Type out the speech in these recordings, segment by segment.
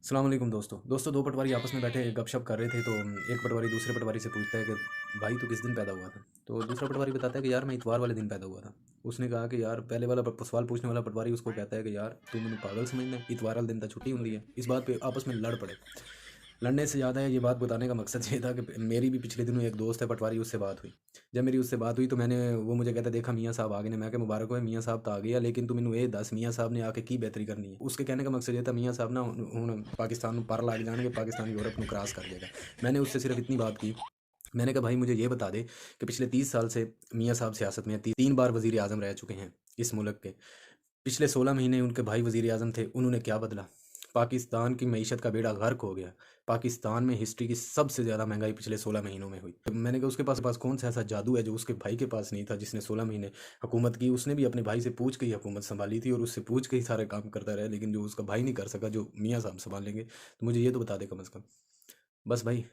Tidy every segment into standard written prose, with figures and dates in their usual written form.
अस्सलाम वालेकुम दोस्तों दो पटवारी आपस में बैठे गपशप कर रहे थे तो एक पटवारी दूसरे पटवारी से पूछता है कि भाई तू किस दिन पैदा हुआ था। तो दूसरा पटवारी बताता है कि यार मैं इतवार वाले दिन पैदा हुआ था। उसने कहा कि यार पहले वाला सवाल पूछने वाला पटवारी उसको कहता है कि यार तू मैंने पागल समझना है, इतवार वाले दिन तो छुट्टी होती है। इस बात पे आपस में लड़ पड़े। लड़ने से ज़्यादा है ये बात बताने का मकसद ये था कि मेरी भी पिछले दिनों एक दोस्त है पटवारी, उससे बात हुई। जब मेरी उससे बात हुई तो वो मुझे कहता देखा मियाँ साहब आ गए ने। मैं क्या मुबारक हो मियाँ साहब तो आ गया, लेकिन तू मैनू ये दस मियाँ साहब ने आके की बेहतरी करनी है। उसके कहने का मकसद ये था मियाँ साहब ना हूँ पाकिस्तान पर लग जाएंगे, पाकिस्तान यूरोप में क्रॉस कर देगा। मैंने उससे सिर्फ इतनी बात की, मैंने कहा भाई मुझे ये बता दे कि पिछले 30 साल से मियाँ साहब सियासत में 3 बार वजीर आजम रह चुके हैं इस मुल्क के। पिछले 16 महीने उनके भाई वजीर आजम थे, उन्होंने क्या बदला? पाकिस्तान की मईशत का बेड़ा गर्क हो गया। पाकिस्तान में हिस्ट्री की सबसे ज़्यादा महंगाई पिछले 16 महीनों में हुई। तो मैंने कहा उसके पास कौन सा ऐसा जादू है जो उसके भाई के पास नहीं था, जिसने 16 महीने हुकूमत की। उसने भी अपने भाई से पूछ के ही हुकूमत संभाली थी और उससे पूछ के ही सारे काम करता रहा, लेकिन जो उसका भाई नहीं कर सका जो मियाँ साहब संभाल लेंगे। तो मुझे ये तो बता दे कम अज़ कम। बस भाई,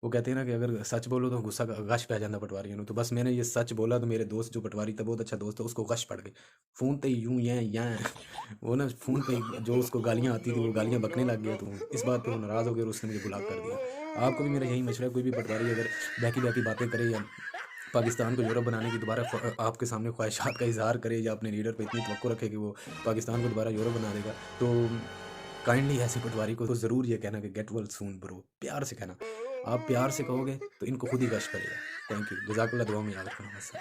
वो कहते हैं ना कि अगर सच बोलो तो गुस्सा गश पै जाता पटवारियों को। तो बस मैंने ये सच बोला तो मेरे दोस्त जो पटवारी था, बहुत अच्छा दोस्त है, उसको गश पड़ गई। फ़ोन पे ही यूं या वो ना फ़ोन पे ही जो उसको गालियाँ आती थी वो गालियाँ बकने लग गया। तो इस बात पे वो नाराज़ हो गया और उसने मुझे ब्लॉक कर दिया। आपको भी मेरा यही मशवरा है, कोई भी पटवारी अगर बहकी बहकी बातें करे या पाकिस्तान को यूरोप बनाने की दोबारा आपके सामने ख्वाहिशात का इजहार करे या अपने लीडर पे इतनी तवक्को रखे कि वो पाकिस्तान को दोबारा यूरोप बना देगा, तो काइंडली ऐसे पटवारी को तो ज़रूर ये कहना कि गेट वेल सून ब्रो, प्यार से कहना। आप प्यार से कहोगे तो इनको खुद ही गश पड़ेगा। थैंक यू, जज़ाकल्लाह, दुआ में याद रखना। बस।